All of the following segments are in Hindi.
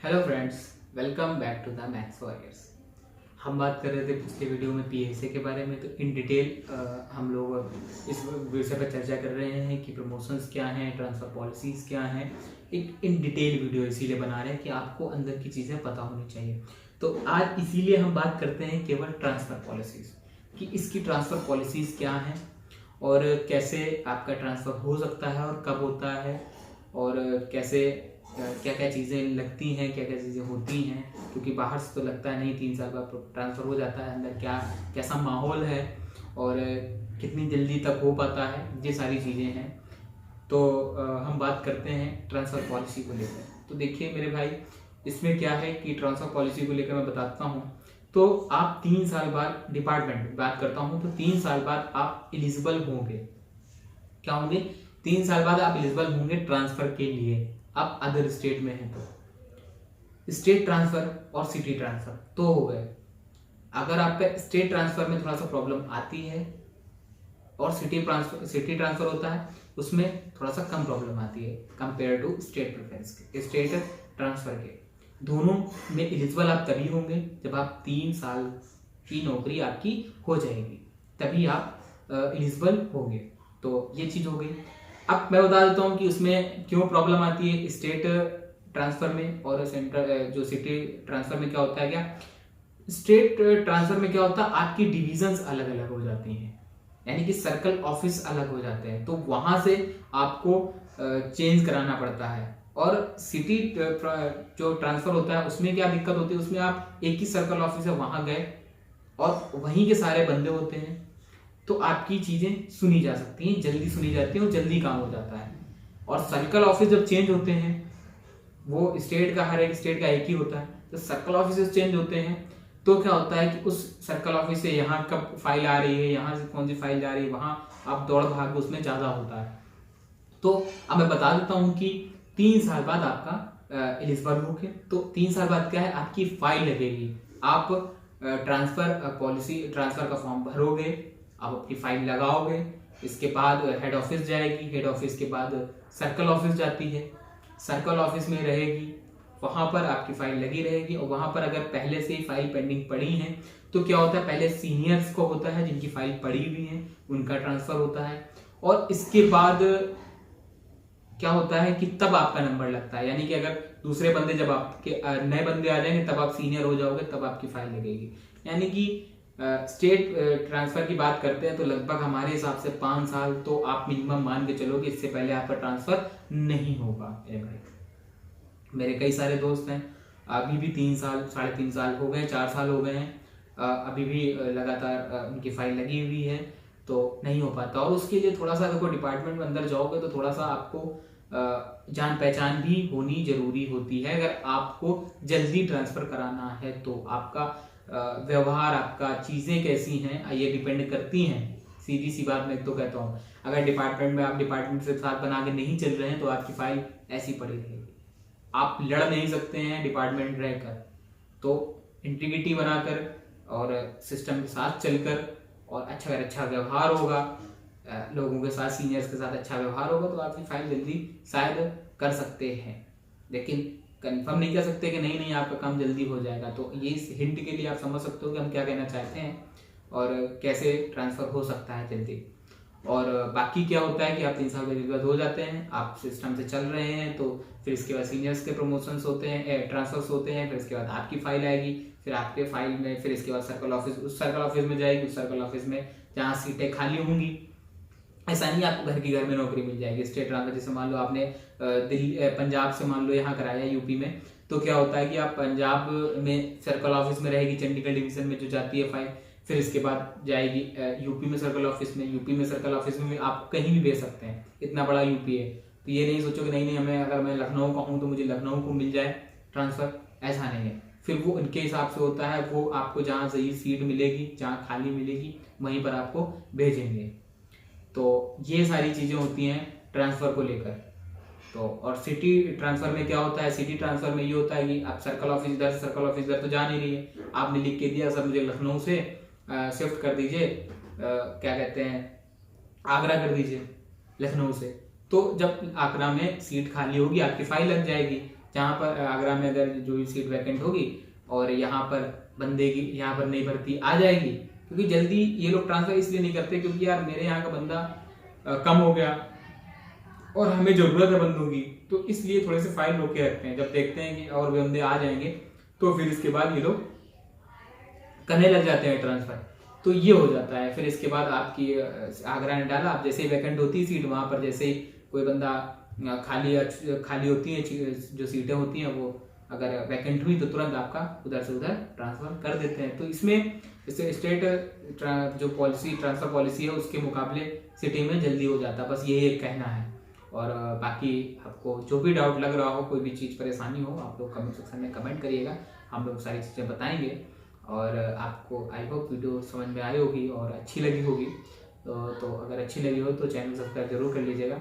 Hello friends, welcome back to the maths warriors. हम बात कर रहे थे पिछले वीडियो में पीएसए के बारे में। तो इन डिटेल हम लोग इस विषय पर चर्चा कर रहे हैं कि प्रमोशंस क्या हैं, ट्रांसफ़र पॉलिसीज़ क्या हैं। एक इन डिटेल वीडियो इसीलिए बना रहे हैं कि आपको अंदर की चीज़ें पता होनी चाहिए। तो आज इसीलिए हम बात करते हैं केवल ट्रांसफ़र पॉलिसीज़ कि इसकी ट्रांसफ़र पॉलिसीज़ क्या हैं और कैसे आपका ट्रांसफ़र हो सकता है और कब होता है और कैसे क्या क्या चीज़ें लगती हैं, क्या क्या चीज़ें होती हैं। क्योंकि बाहर से तो लगता है नहीं 3 साल बाद ट्रांसफ़र हो जाता है, अंदर क्या कैसा माहौल है और कितनी जल्दी तक हो पाता है, ये सारी चीज़ें हैं। तो हम बात करते हैं ट्रांसफ़र पॉलिसी को लेकर। तो देखिए मेरे भाई, इसमें क्या है कि ट्रांसफ़र पॉलिसी को लेकर मैं बताता हूँ। तो आप 3 साल बाद, डिपार्टमेंट बात करता हूँ, तो 3 साल बाद आप एलिजिबल होंगे। क्या होंगे? 3 साल बाद आप एलिजिबल होंगे ट्रांसफ़र के लिए। आप अदर स्टेट में हैं तो स्टेट ट्रांसफर और सिटी ट्रांसफर तो हो गए। अगर आपका स्टेट ट्रांसफर में थोड़ा सा प्रॉब्लम आती है और सिटी ट्रांसफर होता है, उसमें थोड़ा सा कम प्रॉब्लम आती है कंपेयर टू स्टेट प्रेफरेंस के, स्टेट ट्रांसफर के। दोनों में एलिजिबल आप तभी होंगे जब आप 3 साल की नौकरी आपकी हो जाएगी, तभी आप एलिजिबल होंगे। तो ये चीज हो गई। अब मैं बता देता हूँ कि उसमें क्यों प्रॉब्लम आती है स्टेट ट्रांसफर में और सेंट्रल जो सिटी ट्रांसफर में। क्या होता है, क्या स्टेट ट्रांसफर में क्या होता है, आपकी डिविजन्स अलग अलग हो जाती हैं, यानी कि सर्कल ऑफिस अलग हो जाते हैं, तो वहां से आपको चेंज कराना पड़ता है। और सिटी जो ट्रांसफर होता है उसमें क्या दिक्कत होती है, उसमें आप एक ही सर्कल ऑफिस है वहां गए और वहीं के सारे बंदे होते हैं, तो आपकी चीजें सुनी जा सकती हैं, जल्दी सुनी जाती हैं और जल्दी काम हो जाता है। और सर्कल ऑफिस जब चेंज होते हैं, वो स्टेट का, हर एक स्टेट का एक ही होता है, तो सर्कल ऑफिस चेंज होते हैं तो क्या होता है कि उस सर्कल ऑफिस से यहाँ कब फाइल आ रही है, यहाँ से कौन सी फाइल जा रही है, वहां आप दौड़ भाग उसमें ज्यादा होता है। तो अब मैं बता देता हूँ कि 3 साल बाद आपका एलिजिबल होके, तो 3 साल बाद क्या है, आपकी फाइल लगेगी। आप ट्रांसफर पॉलिसी, ट्रांसफर का फॉर्म भरोगे, आप अपनी फाइल लगाओगे, इसके बाद हेड ऑफिस जाएगी, हेड ऑफिस के बाद सर्कल ऑफिस जाती है, सर्कल ऑफिस में रहेगी, वहां पर आपकी फाइल लगी रहेगी। और वहां पर अगर पहले से ही फाइल पेंडिंग पड़ी है तो क्या होता है, पहले सीनियर्स को होता है जिनकी फाइल पड़ी हुई है, उनका ट्रांसफर होता है। और इसके बाद क्या होता है कि तब आपका नंबर लगता है, यानी कि अगर दूसरे बंदे, जब आपके नए बंदे आ जाएंगे तब आप सीनियर हो जाओगे, तब आपकी फाइल लगेगी। यानी कि स्टेट ट्रांसफर की बात करते हैं तो लगभग हमारे हिसाब से 5 साल तो आप मिनिमम मान के चलो कि इससे पहले आपका ट्रांसफर नहीं होगा। मेरे कई सारे दोस्त हैं, अभी भी 3 साल, 3.5 साल हो गए, 4 साल हो गए हैं, अभी भी लगातार उनकी फाइल लगी हुई है, तो नहीं हो पाता। और उसके लिए थोड़ा सा अगर कोई डिपार्टमेंट में अंदर जाओगे तो थोड़ा सा आपको जान पहचान भी होनी जरूरी होती है। अगर आपको जल्दी ट्रांसफर कराना है तो आपका व्यवहार, आपका चीजें कैसी हैं, ये डिपेंड करती हैं। सीधी सी बात मैं तो कहता हूँ, अगर डिपार्टमेंट में आप डिपार्टमेंट से साथ बना के नहीं चल रहे हैं तो आपकी फाइल ऐसी पड़ी रहेगी, आप लड़ नहीं सकते हैं डिपार्टमेंट रहकर। तो इंटीग्रिटी बनाकर और सिस्टम के साथ चलकर और अच्छा व्यवहार होगा लोगों के साथ, सीनियर्स के साथ अच्छा व्यवहार होगा, तो आपकी फाइल जल्दी शायद कर सकते हैं। लेकिन कंफर्म नहीं कर सकते कि नहीं आपका काम जल्दी हो जाएगा। तो ये इस हिंट के लिए आप समझ सकते हो कि हम क्या कहना चाहते हैं और कैसे ट्रांसफर हो सकता है जल्दी। और बाकी क्या होता है कि आप 3 साल के बाद हो जाते हैं, आप सिस्टम से चल रहे हैं, तो फिर इसके बाद सीनियर्स के प्रमोशंस होते हैं, ट्रांसफर्स होते हैं, फिर इसके बाद आपकी फाइल आएगी, फिर आपके फाइल में, फिर इसके बाद सर्कल ऑफिस, उस सर्कल ऑफिस में जाएगी, उस सर्कल ऑफिस में जहाँ सीटें खाली होंगी, ऐसा नहीं आपको घर की घर में नौकरी मिल जाएगी। स्टेट ट्रांसफर, जैसे मान लो आपने दिल्ली, पंजाब से मान लो यहाँ कराया यूपी में, तो क्या होता है कि आप पंजाब में सर्कल ऑफिस में रहेगी, चंडीगढ़ डिवीजन में जो जाती है फाइल, फिर इसके बाद जाएगी यूपी में सर्कल ऑफिस में, यूपी में सर्कल ऑफिस में आप कहीं भी भेज सकते हैं, इतना बड़ा यूपी है। तो ये नहीं सोचो कि नहीं हमें, अगर मैं लखनऊ का हूँ तो मुझे लखनऊ को मिल जाए ट्रांसफर, ऐसा नहीं है। फिर वो उनके हिसाब से होता है, वो आपको जहाँ सही सीट मिलेगी, जहाँ खाली मिलेगी, वहीं पर आपको भेजेंगे। तो ये सारी चीजें होती हैं ट्रांसफर को लेकर। तो और सिटी ट्रांसफर में क्या होता है, सिटी ट्रांसफर में ये होता है कि आप सर्कल ऑफिस इधर से सर्कल ऑफिस इधर तो जा नहीं रही है, आपने लिख के दिया सर मुझे लखनऊ से शिफ्ट कर दीजिए, क्या कहते हैं, आगरा कर दीजिए लखनऊ से। तो जब आगरा में सीट खाली होगी आपकी फाइल लग जाएगी, जहाँ पर आगरा में अगर जो भी सीट वैकेंट होगी और यहाँ पर बंदे की यहाँ पर नई भर्ती आ जाएगी, क्योंकि जल्दी ये लोग ट्रांसफर इसलिए नहीं करते क्योंकि यार मेरे यहाँ का बंदा कम हो गया और हमें जरूरत है बंदों की, तो इसलिए थोड़े से फाइल रोक के रखते हैं। जब देखते हैं कि और बंदे आ जाएंगे तो फिर इसके बाद ये लोग करने लग जाते हैं ट्रांसफर। तो ये हो जाता है। फिर इसके बाद आपकी आगरा ने डाला, आप जैसे ही वैकेंट होती है सीट, वहां पर जैसे ही कोई बंदा खाली होती है, जो सीटें होती हैं वो अगर वैकेंट हुई तो तुरंत आपका उधर से उधर ट्रांसफर कर देते हैं। तो इसमें स्टेट जो पॉलिसी ट्रांसफर पॉलिसी है उसके मुकाबले सिटी में जल्दी हो जाता है, बस यही एक कहना है। और बाकी आपको जो भी डाउट लग रहा हो, कोई भी चीज़ परेशानी हो, आप लोग कमेंट सेक्शन में कमेंट करिएगा, हम लोग सारी चीज़ें बताएंगे। और आपको आई होप वीडियो समझ में आई होगी और अच्छी लगी होगी। तो अगर अच्छी लगी हो तो चैनल सब्सक्राइब जरूर कर लीजिएगा।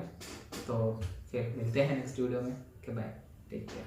तो फिर मिलते हैं नेक्स्ट वीडियो में। Bye, take care.